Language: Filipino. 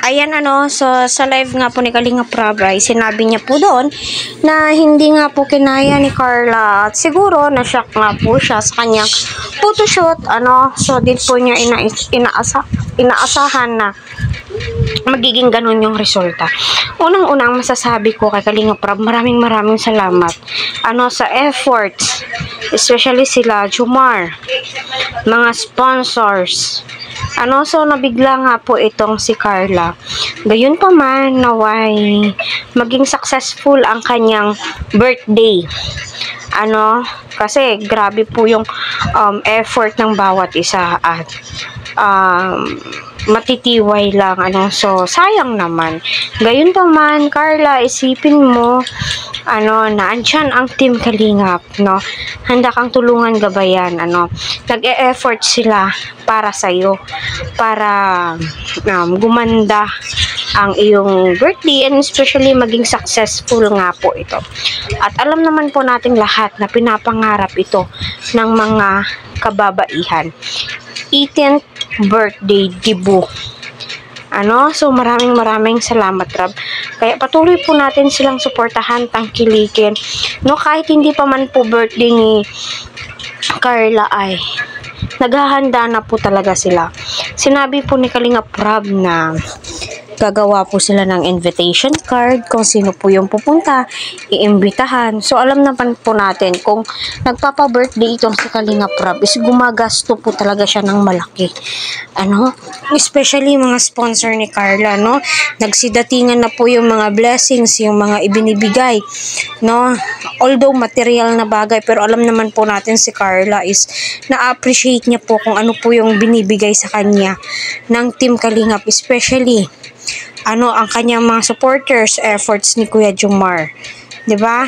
Ayan so sa live nga po ni Kalinga Prab ay sinabi niya po doon na hindi nga po kinaya ni Carla at siguro na-shock nga po siya sa kanyang photoshoot. So din po niya inaasahan na magiging ganun yung resulta. Unang-unang masasabi ko kay Kalinga Prab, maraming salamat sa efforts, especially sila Jomar, mga sponsors. So nabigla nga po itong si Carla. Gayon pa man, naway maging successful ang kanyang birthday. Kasi grabe po yung effort ng bawat isa at matitiway lang. So sayang naman. Gayon pa man, Carla, isipin mo na andyan ang Team Kalingap, handa kang tulungan, gabayan, nag-e-effort sila para sa'yo, para gumanda ang iyong birthday and especially maging successful nga po ito. At alam naman po natin lahat na pinapangarap ito ng mga kababaihan. 18th birthday debut. So maraming salamat, Rab. Kaya patuloy po natin silang suportahan, tangkilikin. Kahit hindi pa man po birthday ni Carla ay naghahanda na po talaga sila. Sinabi po ni Kalinga Prab na gagawa po sila ng invitation card kung sino po yung pupunta, iimbitahan. So alam naman po natin kung nagpapa-birthday itong si Kalinga Prab is gumagasto po talaga siya ng malaki. Especially mga sponsor ni Carla, nagsidatingan na po yung mga blessings, yung mga ibinibigay, although material na bagay, pero alam naman po natin si Carla is na-appreciate niya po kung ano po yung binibigay sa kanya ng Team Kalingap, especially ang kanyang mga supporters, efforts ni Kuya Jomar. 'Di ba?